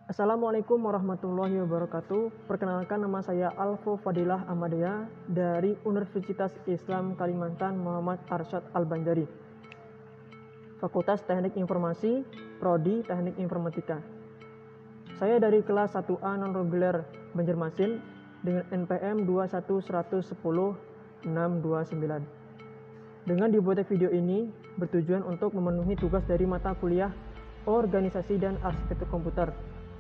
Assalamualaikum warahmatullahi wabarakatuh. Perkenalkan, nama saya Alfo Fadilah Amadea dari Universitas Islam Kalimantan Muhammad Arsyad Al-Banjari, Fakultas Teknik Informasi, Prodi Teknik Informatika. Saya dari kelas 1A non-reguler Banjarmasin dengan NPM 21110-629. Dengan dibuatnya video ini bertujuan untuk memenuhi tugas dari mata kuliah Organisasi dan Arsitektur Komputer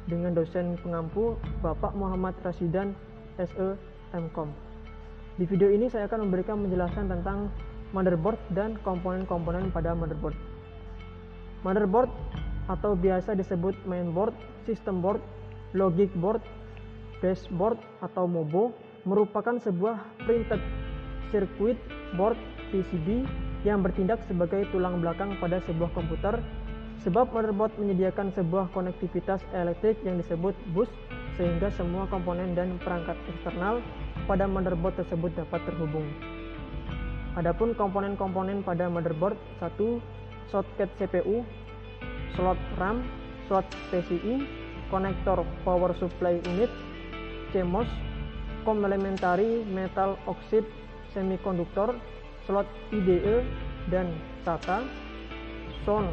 dengan dosen pengampu Bapak Muhammad Rashidan SE MKom. Di video ini saya akan memberikan penjelasan tentang motherboard dan komponen-komponen pada motherboard. Motherboard atau biasa disebut mainboard, system board, logic board, baseboard atau MOBO merupakan sebuah printed circuit board PCB yang bertindak sebagai tulang belakang pada sebuah komputer. Sebab motherboard menyediakan sebuah konektivitas elektrik yang disebut bus, sehingga semua komponen dan perangkat eksternal pada motherboard tersebut dapat terhubung. Adapun komponen-komponen pada motherboard: 1. Soket CPU, slot RAM, slot PCI, konektor power supply unit, CMOS, complementary metal oxide semiconductor, slot IDE dan SATA, sound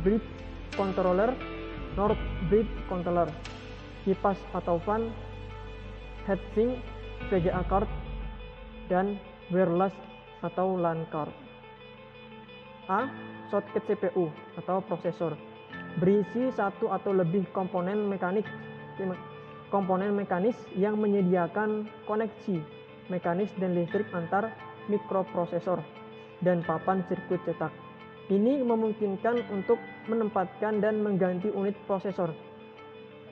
bridge controller, north bridge controller, kipas atau fan, heatsink, VGA card, dan wireless atau LAN card. A. Soket CPU atau prosesor berisi satu atau lebih komponen mekanis yang menyediakan koneksi mekanis dan listrik antar mikroprosesor dan papan sirkuit cetak. Ini memungkinkan untuk menempatkan dan mengganti unit prosesor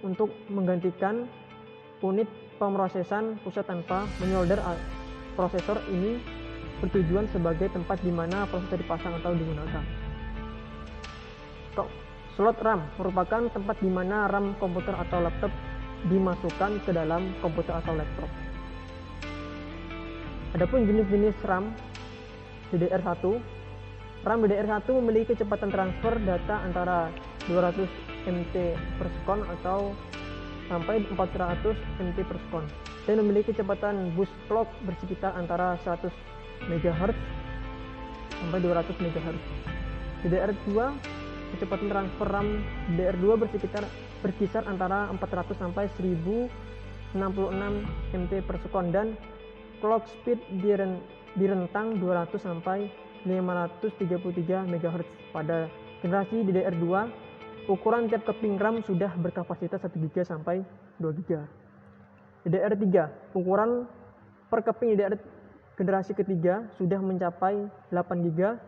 untuk menggantikan unit pemrosesan pusat tanpa menyolder. Prosesor ini bertujuan sebagai tempat di mana prosesor dipasang atau digunakan. Slot RAM merupakan tempat di mana RAM komputer atau laptop dimasukkan ke dalam komputer atau laptop. Adapun jenis-jenis RAM DDR1. RAM DDR1 memiliki kecepatan transfer data antara 200 MT per sekon atau sampai 400 MT per sekon dan memiliki kecepatan bus clock bersekitar antara 100 MHz sampai 200 MHz. DDR2, kecepatan transfer RAM DDR2 berkisar antara 400 sampai 1066 MT per sekon dan clock speed di rentang 200 sampai 533 MHz. Pada generasi DDR2, ukuran tiap keping RAM sudah berkapasitas 1 GB sampai 2 GB. DDR3, ukuran per keping DDR generasi ketiga sudah mencapai 8 GB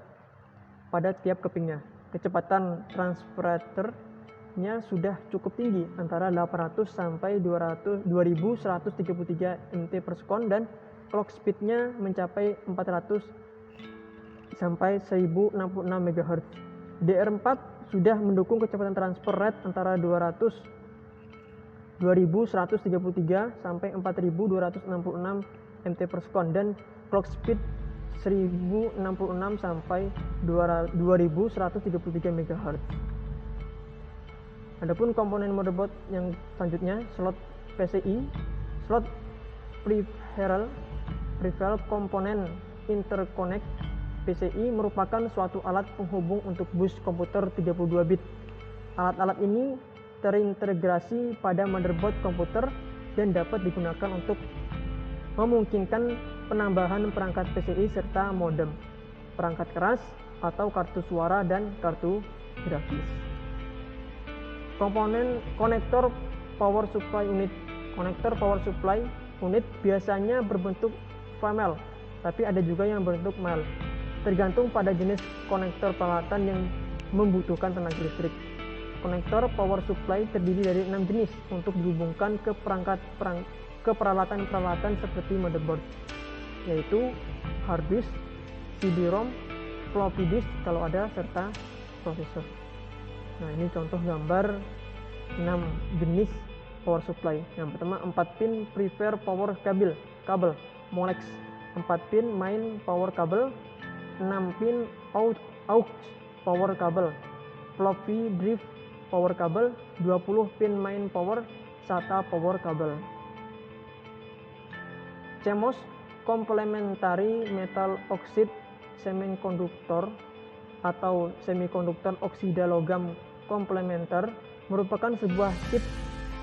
pada tiap kepingnya. Kecepatan transfernya sudah cukup tinggi, antara 800 sampai 2133 MT per sekon dan clock speednya mencapai 400 sampai 1066 MHz. DDR4 sudah mendukung kecepatan transfer rate antara 2133 sampai 4266 MT per sekon dan clock speed 1066 sampai 2133 MHz. Adapun komponen motherboard yang selanjutnya, slot PCI, slot peripheral komponen interconnect. PCI merupakan suatu alat penghubung untuk bus komputer 32 bit. Alat-alat ini terintegrasi pada motherboard komputer dan dapat digunakan untuk memungkinkan penambahan perangkat PCI serta modem, perangkat keras atau kartu suara dan kartu grafis. Komponen konektor power supply unit. Konektor power supply unit biasanya berbentuk famel, tapi ada juga yang berbentuk mile, tergantung pada jenis konektor peralatan yang membutuhkan tenaga listrik. Konektor power supply terdiri dari 6 jenis untuk dihubungkan ke peralatan-peralatan seperti motherboard, yaitu hard disk, CD-ROM, floppy disk kalau ada, serta prosesor. Nah, ini contoh gambar 6 jenis power supply. Yang pertama, 4 pin prefer power kabel Molex, 4 pin main power kabel, 6 pin aux power kabel floppy drive power kabel, 20 pin main power, SATA power kabel. CMOS Complementary Metal Oxide Semiconductor atau semikonduktor oksida logam komplementer merupakan sebuah chip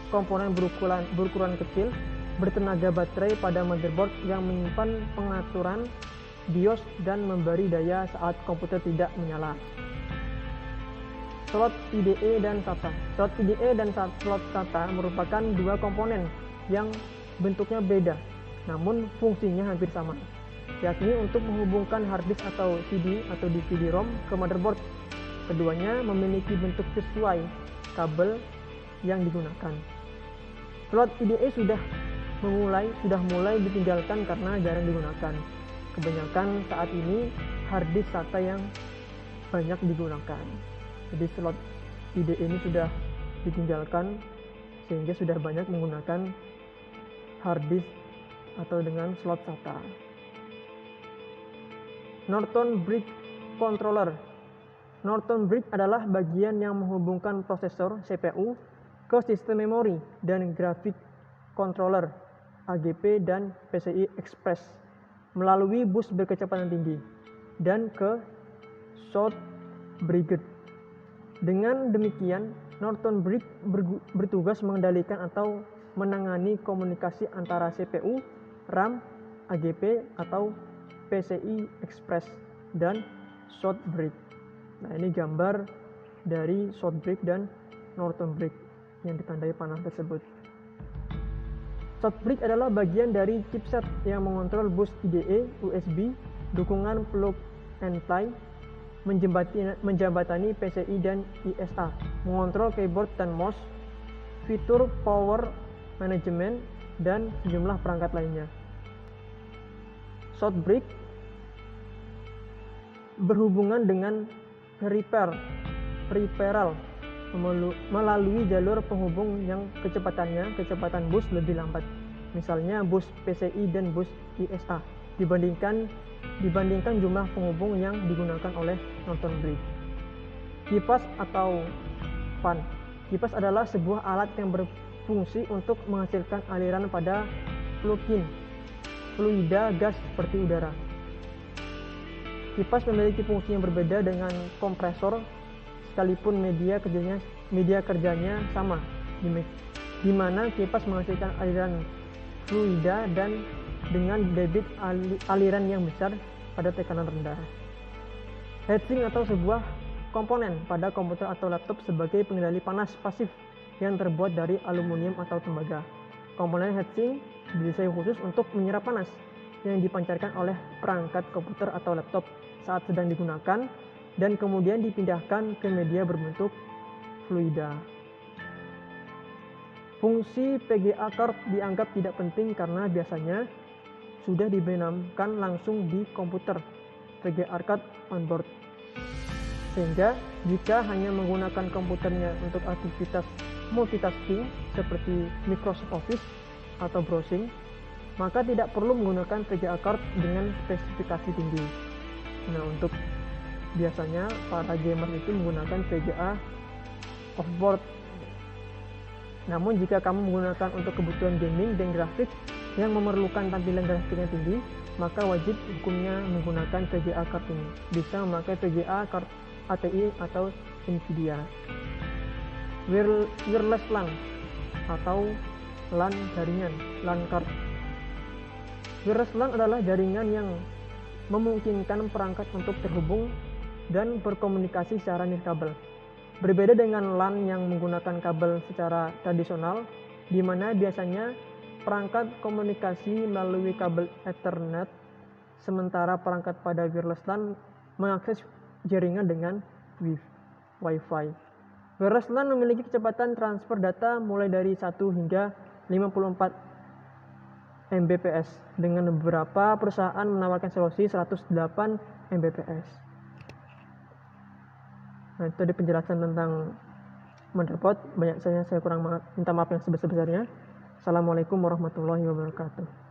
komponen berukuran kecil bertenaga baterai pada motherboard yang menyimpan pengaturan BIOS dan memberi daya saat komputer tidak menyala. Slot IDE dan SATA. Slot IDE dan slot SATA merupakan dua komponen yang bentuknya beda, namun fungsinya hampir sama, yakni untuk menghubungkan harddisk atau CD atau DVD-ROM ke motherboard. Keduanya memiliki bentuk sesuai kabel yang digunakan. Slot IDE sudah mulai ditinggalkan karena jarang digunakan. Kebanyakan saat ini harddisk SATA yang banyak digunakan. Jadi slot IDE ini sudah ditinggalkan sehingga sudah banyak menggunakan harddisk atau dengan slot SATA. Norton Brick Controller. Norton Brick adalah bagian yang menghubungkan prosesor CPU ke sistem memori dan grafik controller AGP dan PCI Express melalui bus berkecepatan tinggi dan ke short bridge. Dengan demikian, Norton Brick bertugas mengendalikan atau menangani komunikasi antara CPU, RAM, AGP atau PCI Express dan short bridge. Nah, ini gambar dari short bridge dan Norton Brick yang ditandai panah tersebut. Short bridge adalah bagian dari chipset yang mengontrol bus IDE, USB, dukungan plug and play, menjembatani PCI dan ISA, mengontrol keyboard dan mouse, fitur power management, dan sejumlah perangkat lainnya. Short bridge berhubungan dengan peripheral melalui jalur penghubung yang kecepatan bus lebih lambat, misalnya bus PCI dan bus ISA dibandingkan jumlah penghubung yang digunakan oleh Norton Brick. Kipas atau fan. Kipas adalah sebuah alat yang berfungsi untuk menghasilkan aliran pada fluida gas seperti udara. Kipas memiliki fungsi yang berbeda dengan kompresor, sekalipun media kerjanya sama, di mana kipas menghasilkan aliran fluida dan dengan debit aliran yang besar pada tekanan rendah. Heatsink atau sebuah komponen pada komputer atau laptop sebagai pengendali panas pasif yang terbuat dari aluminium atau tembaga. Komponen heatsink didesain khusus untuk menyerap panas yang dipancarkan oleh perangkat komputer atau laptop saat sedang digunakan dan kemudian dipindahkan ke media berbentuk fluida. Fungsi PGA card dianggap tidak penting karena biasanya sudah dibenamkan langsung di komputer VGA card onboard, sehingga jika hanya menggunakan komputernya untuk aktivitas multitasking seperti Microsoft Office atau browsing, maka tidak perlu menggunakan VGA card dengan spesifikasi tinggi. Nah, untuk biasanya para gamer itu menggunakan VGA offboard. Namun jika kamu menggunakan untuk kebutuhan gaming dan grafik yang memerlukan tampilan grafik yang tinggi, maka wajib hukumnya menggunakan VGA card ini. Bisa memakai VGA card ATI atau Nvidia. Wireless LAN atau LAN jaringan, LAN card. Wireless LAN adalah jaringan yang memungkinkan perangkat untuk terhubung dan berkomunikasi secara nirkabel. Berbeda dengan LAN yang menggunakan kabel secara tradisional, di mana biasanya perangkat komunikasi melalui kabel Ethernet, sementara perangkat pada wireless LAN mengakses jaringan dengan Wi-Fi. Wireless LAN memiliki kecepatan transfer data mulai dari 1 hingga 54 Mbps, dengan beberapa perusahaan menawarkan solusi 108 Mbps. Nah, itu tadi penjelasan tentang motherboard. Banyak saya kurang minta maaf yang sebesar-besarnya. Assalamualaikum warahmatullahi wabarakatuh.